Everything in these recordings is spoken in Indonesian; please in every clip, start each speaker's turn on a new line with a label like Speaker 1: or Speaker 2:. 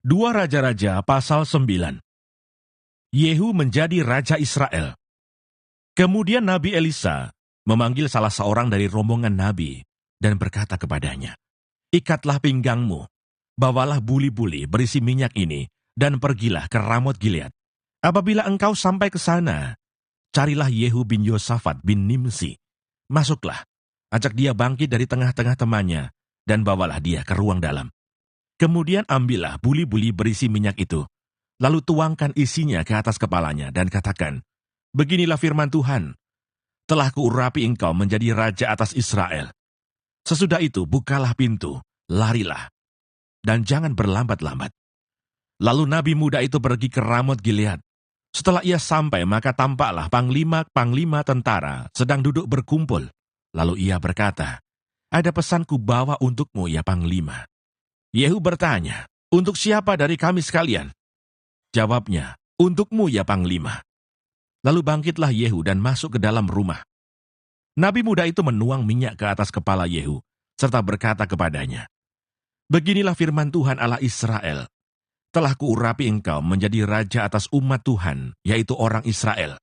Speaker 1: 2 Raja-Raja pasal 9. Yehu menjadi Raja Israel. Kemudian Nabi Elisa memanggil salah seorang dari rombongan Nabi dan berkata kepadanya, "Ikatlah pinggangmu, bawalah buli-buli berisi minyak ini, dan pergilah ke Ramot Gilead. Apabila engkau sampai ke sana, carilah Yehu bin Yosafat bin Nimsi. Masuklah, ajak dia bangkit dari tengah-tengah temannya, dan bawalah dia ke ruang dalam. Kemudian ambillah buli-buli berisi minyak itu, lalu tuangkan isinya ke atas kepalanya dan katakan, beginilah firman Tuhan, telah kuurapi engkau menjadi raja atas Israel. Sesudah itu bukalah pintu, larilah, dan jangan berlambat-lambat." Lalu nabi muda itu pergi ke Ramot Gilead. Setelah ia sampai, maka tampaklah panglima tentara sedang duduk berkumpul. Lalu ia berkata, "Ada pesanku bawa untukmu, ya panglima." Yehu bertanya, "Untuk siapa dari kami sekalian?" Jawabnya, "Untukmu, ya panglima." Lalu bangkitlah Yehu dan masuk ke dalam rumah. Nabi muda itu menuang minyak ke atas kepala Yehu, serta berkata kepadanya, "Beginilah firman Tuhan Allah Israel, telah kuurapi engkau menjadi raja atas umat Tuhan, yaitu orang Israel.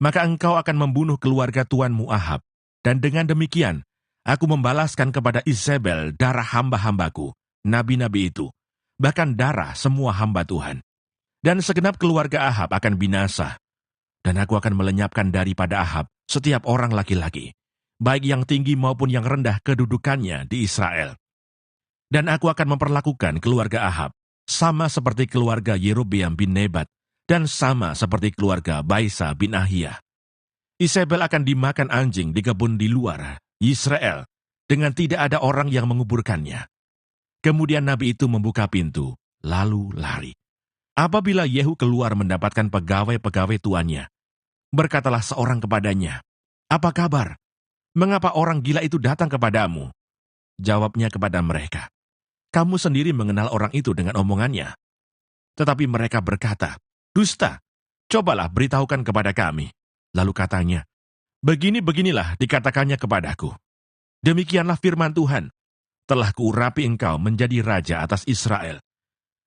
Speaker 1: Maka engkau akan membunuh keluarga tuanmu Ahab, dan dengan demikian aku membalaskan kepada Izebel darah hamba-hambaku, nabi-nabi itu, bahkan darah semua hamba Tuhan. Dan segenap keluarga Ahab akan binasa, dan aku akan melenyapkan daripada Ahab setiap orang laki-laki, baik yang tinggi maupun yang rendah kedudukannya di Israel. Dan aku akan memperlakukan keluarga Ahab sama seperti keluarga Yerobeam bin Nebat, dan sama seperti keluarga Baisa bin Ahia. Izebel akan dimakan anjing di kebun di luar Israel, dengan tidak ada orang yang menguburkannya." Kemudian nabi itu membuka pintu, lalu lari. Apabila Yehu keluar mendapatkan pegawai-pegawai tuannya, berkatalah seorang kepadanya, "Apa kabar? Mengapa orang gila itu datang kepadamu?" Jawabnya kepada mereka, "Kamu sendiri mengenal orang itu dengan omongannya." Tetapi mereka berkata, "Dusta, cobalah beritahukan kepada kami." Lalu katanya, "Beginilah dikatakannya kepadaku. Demikianlah firman Tuhan, telah kuurapi engkau menjadi raja atas Israel.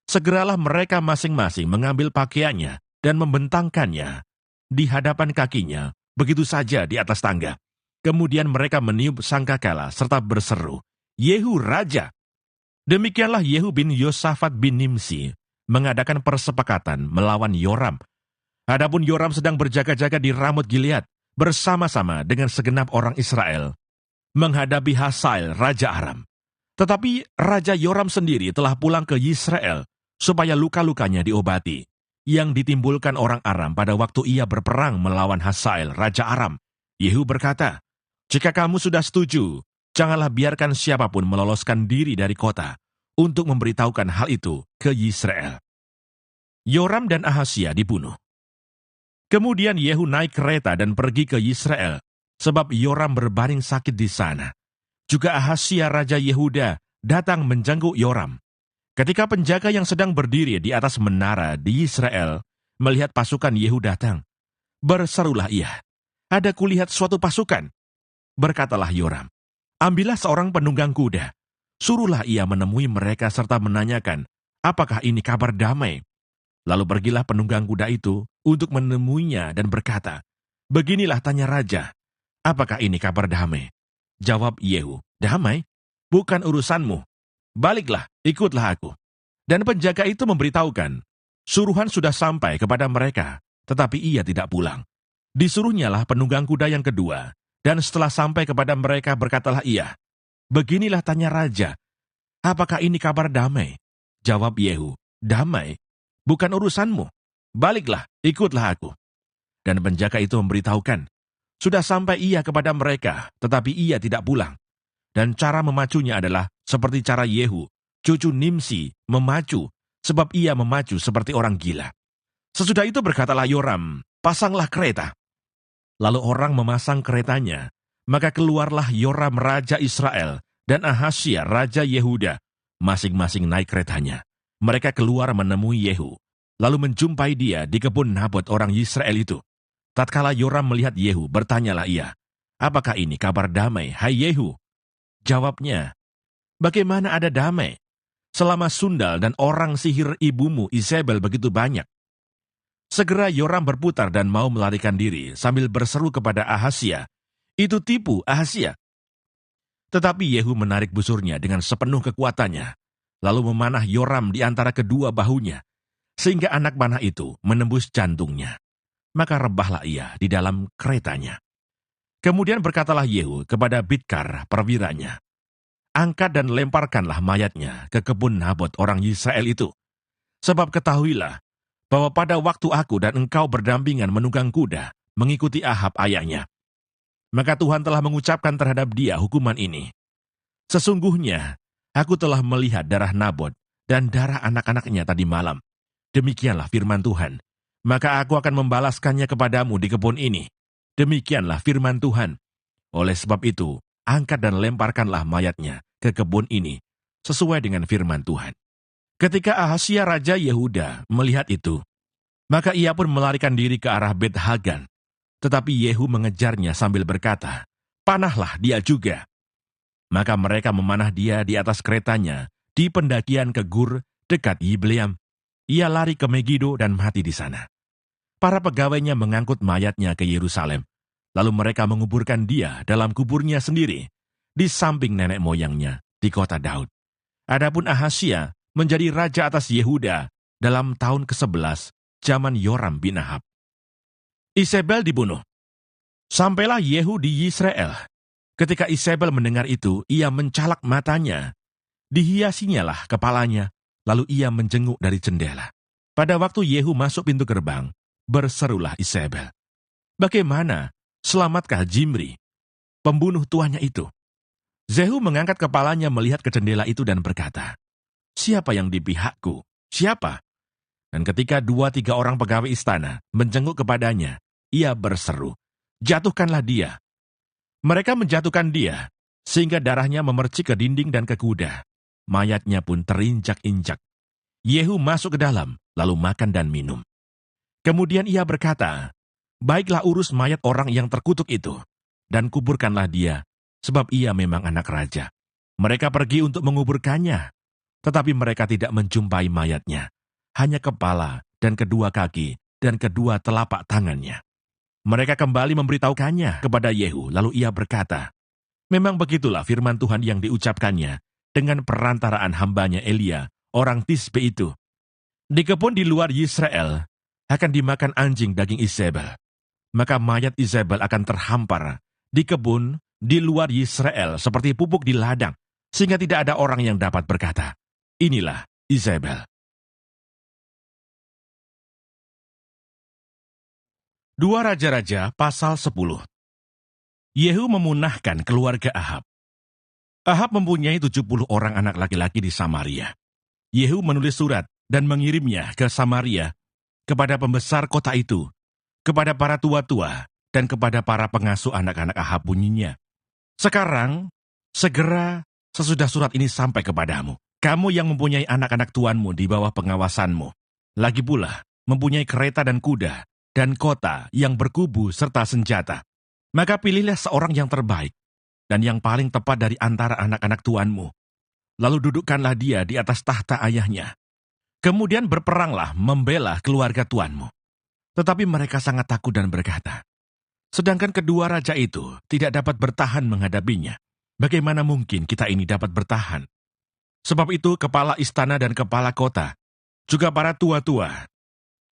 Speaker 1: Segeralah mereka masing-masing mengambil pakaiannya dan membentangkannya di hadapan kakinya, begitu saja di atas tangga. Kemudian mereka meniup sangkakala serta berseru, 'Yehu raja!' Demikianlah Yehu bin Yosafat bin Nimsi mengadakan persepakatan melawan Yoram. Adapun Yoram sedang berjaga-jaga di Ramot Gilead bersama-sama dengan segenap orang Israel menghadapi Hazael, Raja Aram. Tetapi Raja Yoram sendiri telah pulang ke Yisrael supaya luka-lukanya diobati, yang ditimbulkan orang Aram pada waktu ia berperang melawan Hazael, Raja Aram. Yehu berkata, "Jika kamu sudah setuju, janganlah biarkan siapapun meloloskan diri dari kota untuk memberitahukan hal itu ke Yisrael." Yoram dan Ahazia dibunuh. Kemudian Yehu naik kereta dan pergi ke Yisrael, sebab Yoram berbaring sakit di sana. Juga Ahazia Raja Yehuda datang menjenguk Yoram. Ketika penjaga yang sedang berdiri di atas menara di Yisrael melihat pasukan Yehu datang, berserulah ia, "Ada kulihat suatu pasukan." Berkatalah Yoram, "Ambillah seorang penunggang kuda, suruhlah ia menemui mereka serta menanyakan, apakah ini kabar damai?" Lalu pergilah penunggang kuda itu untuk menemuinya dan berkata, "Beginilah tanya raja, apakah ini kabar damai?" Jawab Yehu, "Damai? Bukan urusanmu. Baliklah, ikutlah aku." Dan penjaga itu memberitahukan, suruhan sudah sampai kepada mereka, tetapi ia tidak pulang. Disuruhnyalah penunggang kuda yang kedua, dan setelah sampai kepada mereka berkatalah ia, "Beginilah tanya raja, apakah ini kabar damai?" Jawab Yehu, "Damai? Bukan urusanmu. Baliklah, ikutlah aku." Dan penjaga itu memberitahukan, sudah sampai ia kepada mereka, tetapi ia tidak pulang. Dan cara memacunya adalah seperti cara Yehu, cucu Nimsi, memacu, sebab ia memacu seperti orang gila. Sesudah itu berkatalah Yoram, "Pasanglah kereta." Lalu orang memasang keretanya, maka keluarlah Yoram Raja Israel dan Ahazia Raja Yehuda, masing-masing naik keretanya. Mereka keluar menemui Yehu, lalu menjumpai dia di kebun Nabot orang Yisrael itu. Tatkala Yoram melihat Yehu, bertanyalah ia, "Apakah ini kabar damai, hai Yehu?" Jawabnya, "Bagaimana ada damai? selama sundal dan orang sihir ibumu Isabel begitu banyak. Segera Yoram berputar dan mau melarikan diri sambil berseru kepada Ahazia, "Itu tipu, Ahazia." Tetapi Yehu menarik busurnya dengan sepenuh kekuatannya, lalu memanah Yoram di antara kedua bahunya, sehingga anak panah itu menembus jantungnya. Maka rebahlah ia di dalam keretanya. Kemudian berkatalah Yehu kepada Bidkar perwiranya, "Angkat dan lemparkanlah mayatnya ke kebun Nabot orang Yisrael itu. Sebab ketahuilah bahwa pada waktu aku dan engkau berdampingan menunggang kuda mengikuti Ahab ayahnya, maka Tuhan telah mengucapkan terhadap dia hukuman ini. Sesungguhnya aku telah melihat darah Nabot dan darah anak-anaknya tadi malam. Demikianlah firman Tuhan. Maka aku akan membalaskannya kepadamu di kebun ini. Demikianlah firman Tuhan. Oleh sebab itu, angkat dan lemparkanlah mayatnya ke kebun ini, sesuai dengan firman Tuhan." Ketika Ahazia Raja Yehuda melihat itu, maka ia pun melarikan diri ke arah Bet Hagan. Tetapi Yehu mengejarnya sambil berkata, "Panahlah dia juga." Maka mereka memanah dia di atas keretanya di pendakian ke Gur dekat Yibleam. Ia lari ke Megido dan mati di sana. Para pegawainya mengangkut mayatnya ke Yerusalem. Lalu mereka menguburkan dia dalam kuburnya sendiri, di samping nenek moyangnya di kota Daud. Adapun Ahazia menjadi raja atas Yehuda dalam tahun ke-11 zaman Yoram bin Ahab. Isabel dibunuh. Sampailah Yehu di Yisrael. Ketika Isabel mendengar itu, ia mencalak matanya. Dihiasinyalah kepalanya, lalu ia menjenguk dari jendela. Pada waktu Yehu masuk pintu gerbang, berserulah Isabel, "Bagaimana? Selamatkah Zimri, pembunuh tuannya itu?" Yehu mengangkat kepalanya melihat ke jendela itu dan berkata, "Siapa yang di pihakku? Siapa?" Dan ketika 2-3 orang pegawai istana menjenguk kepadanya, ia berseru, "Jatuhkanlah dia." Mereka menjatuhkan dia, sehingga darahnya memercik ke dinding dan ke kuda. Mayatnya pun terinjak-injak. Yehu masuk ke dalam, lalu makan dan minum. Kemudian ia berkata, "Baiklah urus mayat orang yang terkutuk itu, dan kuburkanlah dia, sebab ia memang anak raja." Mereka pergi untuk menguburkannya, tetapi mereka tidak menjumpai mayatnya, hanya kepala dan kedua kaki dan kedua telapak tangannya. Mereka kembali memberitahukannya kepada Yehu, lalu ia berkata, "Memang begitulah firman Tuhan yang diucapkannya dengan perantaraan hambanya Elia, orang Tisbe itu. Di kebun di luar Yisrael akan dimakan anjing daging Isabel. Maka mayat Isabel akan terhampar di kebun di luar Yisrael seperti pupuk di ladang, sehingga tidak ada orang yang dapat berkata, 'Inilah Isabel.'" 2 Raja-Raja pasal 10. Yehu memunahkan keluarga Ahab. Ahab mempunyai 70 orang anak laki-laki di Samaria. Yehu menulis surat dan mengirimnya ke Samaria, kepada pembesar kota itu, kepada para tua-tua, dan kepada para pengasuh anak-anak Ahab bunyinya, "Sekarang, segera sesudah surat ini sampai kepadamu, kamu yang mempunyai anak-anak tuanmu di bawah pengawasanmu, lagi pula mempunyai kereta dan kuda, dan kota yang berkubu serta senjata, maka pilihlah seorang yang terbaik, dan yang paling tepat dari antara anak-anak tuanmu. Lalu dudukkanlah dia di atas tahta ayahnya. Kemudian berperanglah membela keluarga tuanmu." Tetapi mereka sangat takut dan berkata, "Sedangkan kedua raja itu tidak dapat bertahan menghadapinya, bagaimana mungkin kita ini dapat bertahan?" Sebab itu kepala istana dan kepala kota, juga para tua-tua,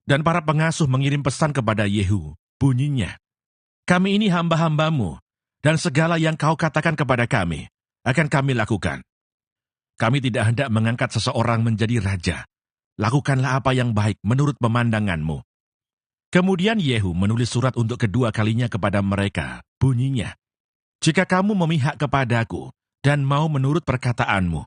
Speaker 1: dan para pengasuh mengirim pesan kepada Yehu, bunyinya, "Kami ini hamba-hambamu, dan segala yang kau katakan kepada kami, akan kami lakukan. Kami tidak hendak mengangkat seseorang menjadi raja. Lakukanlah apa yang baik menurut pemandanganmu." Kemudian Yehu menulis surat untuk kedua kalinya kepada mereka, bunyinya, "Jika kamu memihak kepadaku dan mau menurut perkataanmu,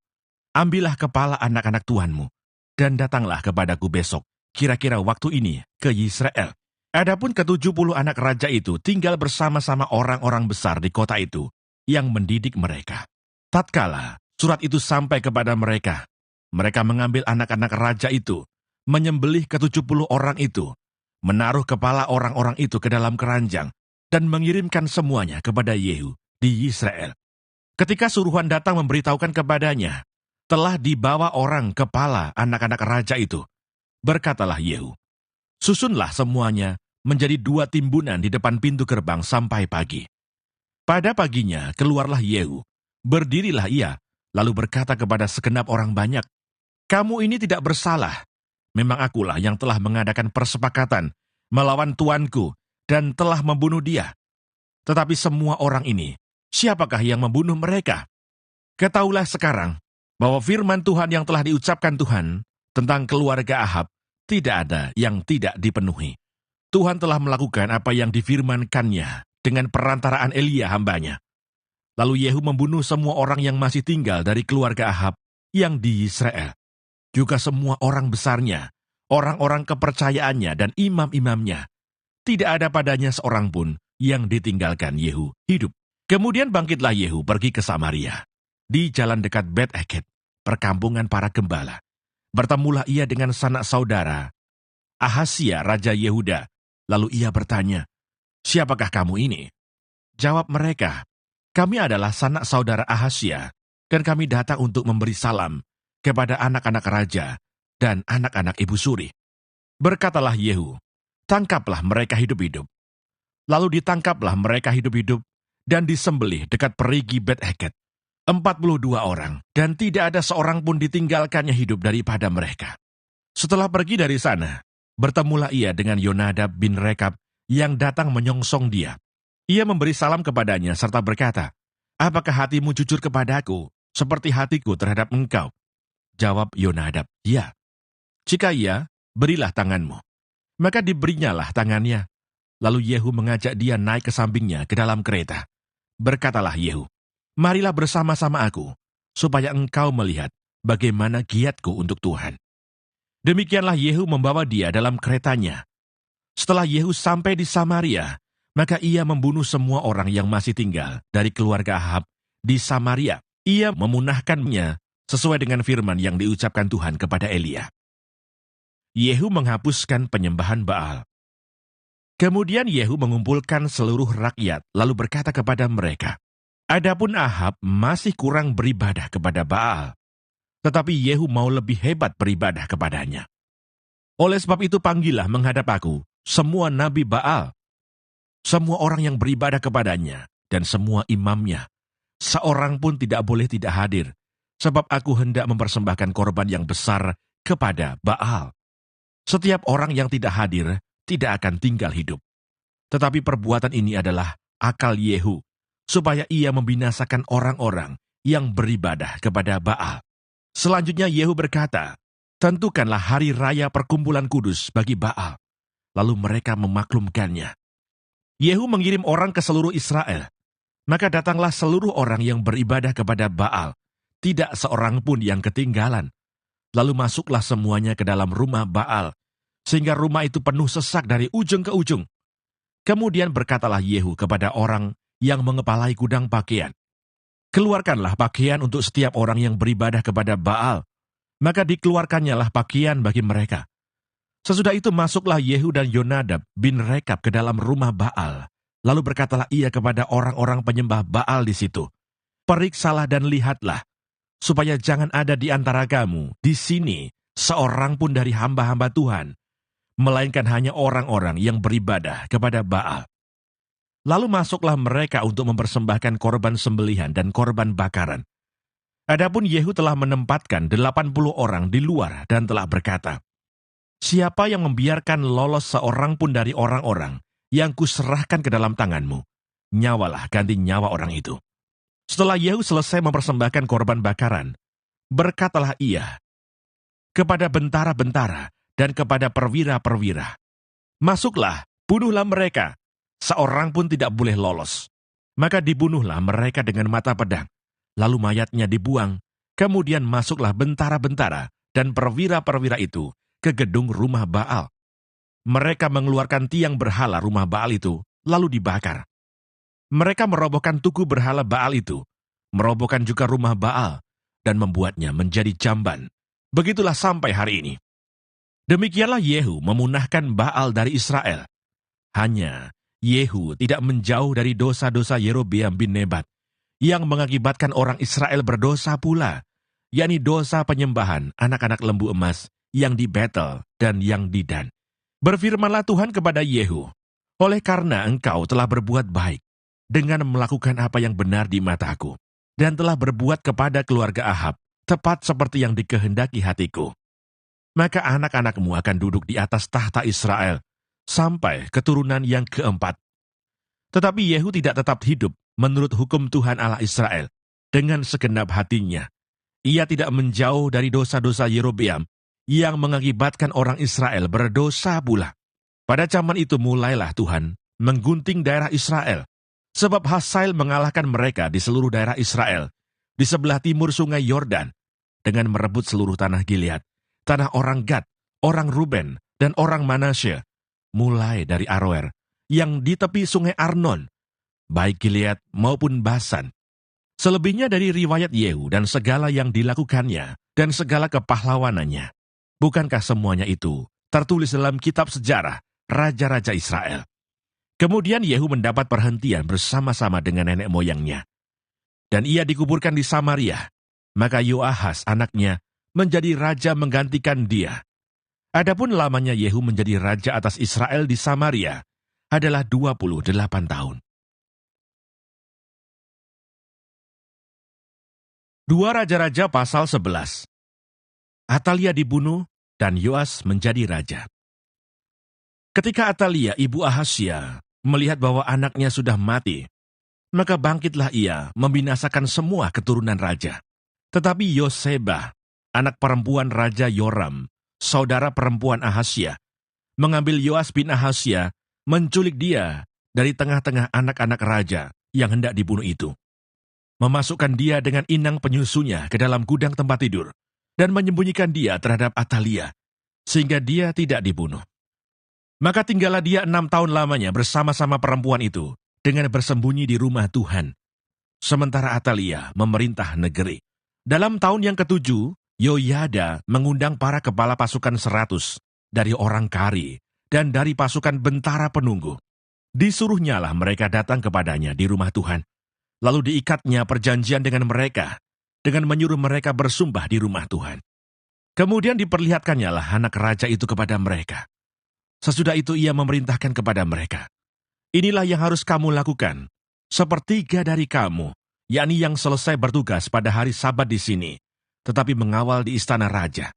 Speaker 1: ambillah kepala anak-anak tuanmu, dan datanglah kepadaku besok, kira-kira waktu ini, ke Yisrael." Adapun ke-70 anak raja itu tinggal bersama-sama orang-orang besar di kota itu yang mendidik mereka. Tatkala surat itu sampai kepada mereka, mereka mengambil anak-anak raja itu, menyembelih ke-70 orang itu, menaruh kepala orang-orang itu ke dalam keranjang, dan mengirimkan semuanya kepada Yehu di Yisrael. Ketika suruhan datang memberitahukan kepadanya telah dibawa orang kepala anak-anak raja itu. Berkatalah Yehu, susunlah semuanya menjadi 2 timbunan di depan pintu gerbang sampai pagi. Pada paginya keluarlah Yehu, berdirilah ia, lalu berkata kepada segenap orang banyak, kamu ini tidak bersalah. Memang akulah yang telah mengadakan persepakatan melawan tuanku dan telah membunuh dia. Tetapi semua orang ini, siapakah yang membunuh mereka? Ketahuilah sekarang bahwa firman Tuhan yang telah diucapkan Tuhan tentang keluarga Ahab tidak ada yang tidak dipenuhi. Tuhan telah melakukan apa yang difirmankannya dengan perantaraan Elia hambanya. Lalu Yehu membunuh semua orang yang masih tinggal dari keluarga Ahab yang di Israel. Juga semua orang besarnya, orang-orang kepercayaannya dan imam-imamnya. Tidak ada padanya seorang pun yang ditinggalkan Yehu hidup. Kemudian bangkitlah Yehu pergi ke Samaria, di jalan dekat Bet-Eket, perkampungan para gembala. Bertemulah ia dengan sanak saudara Ahazia, Raja Yehuda. Lalu ia bertanya, siapakah kamu ini? Jawab mereka, kami adalah sanak saudara Ahazia, dan kami datang untuk memberi salam kepada anak-anak raja dan anak-anak ibu suri. Berkatalah Yehu, tangkaplah mereka hidup-hidup. Lalu ditangkaplah mereka hidup-hidup dan disembelih dekat perigi Bet-Eket. 42 orang, dan tidak ada seorang pun ditinggalkannya hidup daripada mereka. Setelah pergi dari sana, bertemulah ia dengan Yonadab bin Rekab yang datang menyongsong dia. Ia memberi salam kepadanya serta berkata, apakah hatimu jujur kepadaku seperti hatiku terhadap engkau? Jawab Yonadab, ya. Jika iya, berilah tanganmu. Maka diberinyalah tangannya. Lalu Yehu mengajak dia naik ke sampingnya ke dalam kereta. Berkatalah Yehu, marilah bersama-sama aku, supaya engkau melihat bagaimana giatku untuk Tuhan. Demikianlah Yehu membawa dia dalam keretanya. Setelah Yehu sampai di Samaria, maka ia membunuh semua orang yang masih tinggal dari keluarga Ahab di Samaria. Ia memunahkannya sesuai dengan firman yang diucapkan Tuhan kepada Elia. Yehu menghapuskan penyembahan Baal. Kemudian Yehu mengumpulkan seluruh rakyat, lalu berkata kepada mereka, adapun Ahab masih kurang beribadah kepada Baal, tetapi Yehu mau lebih hebat beribadah kepadanya. Oleh sebab itu panggillah menghadap aku semua nabi Baal, semua orang yang beribadah kepadanya, dan semua imamnya. Seorang pun tidak boleh tidak hadir, sebab aku hendak mempersembahkan korban yang besar kepada Baal. Setiap orang yang tidak hadir tidak akan tinggal hidup. Tetapi perbuatan ini adalah akal Yehu, supaya ia membinasakan orang-orang yang beribadah kepada Baal. Selanjutnya Yehu berkata, tentukanlah hari raya perkumpulan kudus bagi Baal. Lalu mereka memaklumkannya. Yehu mengirim orang ke seluruh Israel. Maka datanglah seluruh orang yang beribadah kepada Baal. Tidak seorang pun yang ketinggalan. Lalu masuklah semuanya ke dalam rumah Baal, sehingga rumah itu penuh sesak dari ujung ke ujung. Kemudian berkatalah Yehu kepada orang yang mengepalai gudang pakaian, keluarkanlah pakaian untuk setiap orang yang beribadah kepada Baal. Maka dikeluarkannyalah pakaian bagi mereka. Sesudah itu masuklah Yehu dan Yonadab bin Rekab ke dalam rumah Baal. Lalu berkatalah ia kepada orang-orang penyembah Baal di situ, periksalah dan lihatlah, supaya jangan ada di antara kamu di sini seorang pun dari hamba-hamba Tuhan, melainkan hanya orang-orang yang beribadah kepada Baal. Lalu masuklah mereka untuk mempersembahkan korban sembelihan dan korban bakaran. Adapun Yehu telah menempatkan 80 orang di luar dan telah berkata, siapa yang membiarkan lolos seorang pun dari orang-orang yang kuserahkan ke dalam tanganmu, nyawalah ganti nyawa orang itu. Setelah Yehu selesai mempersembahkan korban bakaran, berkatalah ia kepada bentara-bentara dan kepada perwira-perwira, masuklah, bunuhlah mereka, seorang pun tidak boleh lolos. Maka dibunuhlah mereka dengan mata pedang, lalu mayatnya dibuang. Kemudian masuklah bentara-bentara dan perwira-perwira itu ke gedung rumah Baal. Mereka mengeluarkan tiang berhala rumah Baal itu, lalu dibakar. Mereka merobohkan tugu berhala Baal itu, merobohkan juga rumah Baal, dan membuatnya menjadi jamban. Begitulah sampai hari ini. Demikianlah Yehu memunahkan Baal dari Israel. Hanya Yehu tidak menjauh dari dosa-dosa Yerobeam bin Nebat, yang mengakibatkan orang Israel berdosa pula, yakni dosa penyembahan anak-anak lembu emas yang di Betel dan yang di Dan. Berfirmanlah Tuhan kepada Yehu, oleh karena engkau telah berbuat baik dengan melakukan apa yang benar di mataku, dan telah berbuat kepada keluarga Ahab, tepat seperti yang dikehendaki hatiku, maka anak-anakmu akan duduk di atas tahta Israel, sampai keturunan yang keempat. Tetapi Yehu tidak tetap hidup menurut hukum Tuhan Allah Israel, dengan segenap hatinya. Ia tidak menjauh dari dosa-dosa Yerobeam, yang mengakibatkan orang Israel berdosa pula. Pada zaman itu mulailah Tuhan menggunting daerah Israel, sebab Hazael mengalahkan mereka di seluruh daerah Israel, di sebelah timur sungai Yordan, dengan merebut seluruh tanah Gilead, tanah orang Gad, orang Ruben, dan orang Manasye, mulai dari Aroer, yang di tepi sungai Arnon, baik Gilead maupun Basan. Selebihnya dari riwayat Yehu dan segala yang dilakukannya, dan segala kepahlawanannya, bukankah semuanya itu tertulis dalam kitab sejarah Raja-Raja Israel? Kemudian Yehu mendapat perhentian bersama-sama dengan nenek moyangnya, dan ia dikuburkan di Samaria. Maka Yoahas anaknya menjadi raja menggantikan dia. Adapun lamanya Yehu menjadi raja atas Israel di Samaria adalah 28 tahun. 2 Raja-Raja pasal 11. Atalia dibunuh dan Yoas menjadi raja. Ketika Atalia ibu Ahasya melihat bahwa anaknya sudah mati, maka bangkitlah ia membinasakan semua keturunan raja. Tetapi Yosebah, anak perempuan Raja Yoram, saudara perempuan Ahasya, mengambil Yoas bin Ahasya, menculik dia dari tengah-tengah anak-anak raja yang hendak dibunuh itu, memasukkan dia dengan inang penyusunya ke dalam gudang tempat tidur, dan menyembunyikan dia terhadap Atalia, sehingga dia tidak dibunuh. Maka tinggallah dia 6 tahun lamanya bersama-sama perempuan itu, dengan bersembunyi di rumah Tuhan, sementara Atalia memerintah negeri. Dalam tahun yang ke-7, Yoyada mengundang para kepala pasukan 100 dari orang Kari dan dari pasukan bentara penunggu. Disuruhnyalah mereka datang kepadanya di rumah Tuhan. Lalu diikatnya perjanjian dengan mereka, dengan menyuruh mereka bersumpah di rumah Tuhan. Kemudian diperlihatkannyalah anak raja itu kepada mereka. Sesudah itu ia memerintahkan kepada mereka, inilah yang harus kamu lakukan, sepertiga dari kamu, yakni yang selesai bertugas pada hari Sabat di sini, tetapi mengawal di istana raja.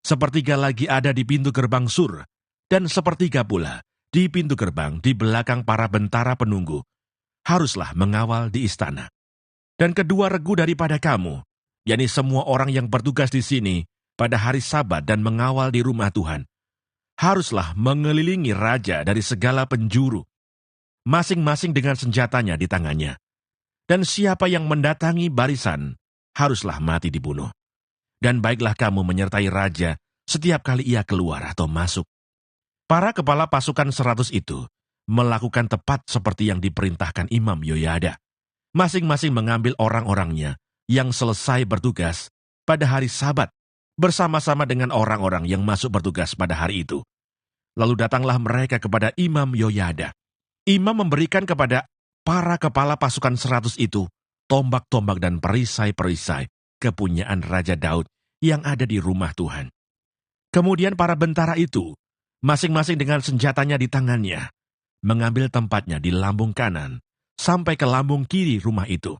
Speaker 1: Sepertiga lagi ada di pintu gerbang sur, dan sepertiga pula di pintu gerbang di belakang para bentara penunggu. Haruslah mengawal di istana. Dan kedua regu daripada kamu, yakni semua orang yang bertugas di sini pada hari Sabat dan mengawal di rumah Tuhan, haruslah mengelilingi raja dari segala penjuru, masing-masing dengan senjatanya di tangannya. Dan siapa yang mendatangi barisan, haruslah mati dibunuh. Dan baiklah kamu menyertai raja setiap kali ia keluar atau masuk. Para kepala pasukan 100 itu melakukan tepat seperti yang diperintahkan Imam Yoyada. Masing-masing mengambil orang-orangnya yang selesai bertugas pada hari Sabat, bersama-sama dengan orang-orang yang masuk bertugas pada hari itu. Lalu datanglah mereka kepada Imam Yoyada. Imam memberikan kepada para kepala pasukan 100 itu tombak-tombak dan perisai-perisai kepunyaan Raja Daud yang ada di rumah Tuhan. Kemudian para bentara itu, masing-masing dengan senjatanya di tangannya, mengambil tempatnya di lambung kanan sampai ke lambung kiri rumah itu,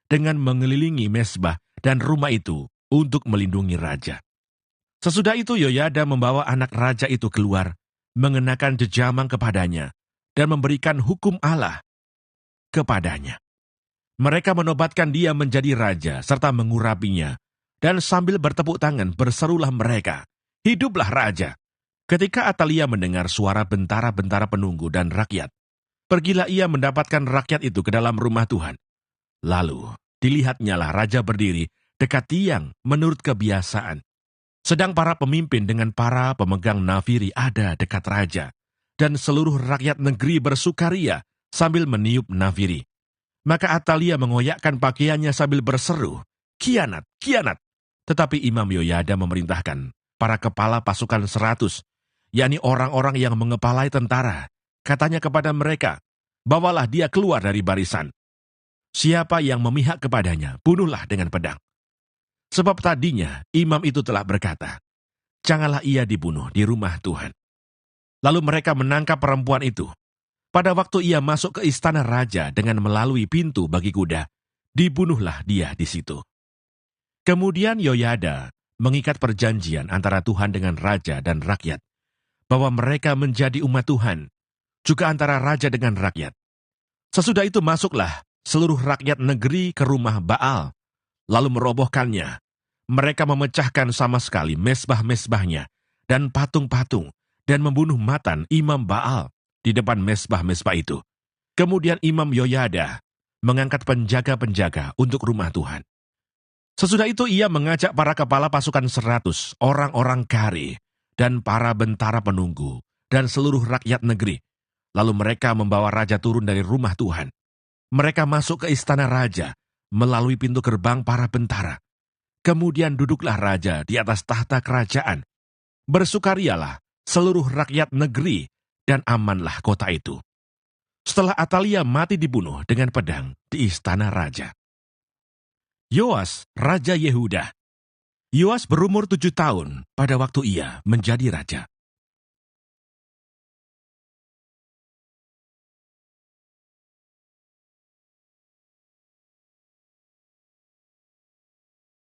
Speaker 1: dengan mengelilingi mezbah dan rumah itu untuk melindungi raja. Sesudah itu Yoyada membawa anak raja itu keluar, mengenakan jejamang kepadanya, dan memberikan hukum Allah kepadanya. Mereka menobatkan dia menjadi raja serta mengurapinya, dan sambil bertepuk tangan berserulah mereka, "Hiduplah raja!" Ketika Atalia mendengar suara bentara-bentara penunggu dan rakyat, pergilah ia mendapatkan rakyat itu ke dalam rumah Tuhan. Lalu dilihatnyalah raja berdiri dekat tiang menurut kebiasaan, sedang para pemimpin dengan para pemegang nafiri ada dekat raja, dan seluruh rakyat negeri bersukaria sambil meniup nafiri. Maka Atalia mengoyakkan pakaiannya sambil berseru, "Kianat, kianat!" Tetapi Imam Yoyada memerintahkan para kepala pasukan 100, yakni orang-orang yang mengepalai tentara, katanya kepada mereka, "Bawalah dia keluar dari barisan. Siapa yang memihak kepadanya, bunuhlah dengan pedang." Sebab tadinya imam itu telah berkata, "Janganlah ia dibunuh di rumah Tuhan." Lalu mereka menangkap perempuan itu. Pada waktu ia masuk ke istana raja dengan melalui pintu bagi kuda, dibunuhlah dia di situ. Kemudian Yoyada mengikat perjanjian antara Tuhan dengan raja dan rakyat, bahwa mereka menjadi umat Tuhan, juga antara raja dengan rakyat. Sesudah itu masuklah seluruh rakyat negeri ke rumah Baal, lalu merobohkannya. Mereka memecahkan sama sekali mesbah-mesbahnya dan patung-patung, dan membunuh Matan imam Baal di depan mesbah-mesbah itu. Kemudian Imam Yoyada mengangkat penjaga-penjaga untuk rumah Tuhan. Sesudah itu ia mengajak para kepala pasukan 100, orang-orang kari, dan para bentara penunggu, dan seluruh rakyat negeri. Lalu mereka membawa raja turun dari rumah Tuhan. Mereka masuk ke istana raja, melalui pintu gerbang para bentara. Kemudian duduklah raja di atas tahta kerajaan. Bersukarialah seluruh rakyat negeri, dan amanlah kota itu. Setelah Atalia mati dibunuh dengan pedang di istana raja. Yoas, Raja Yehuda. Yoas berumur 7 tahun pada waktu ia menjadi raja.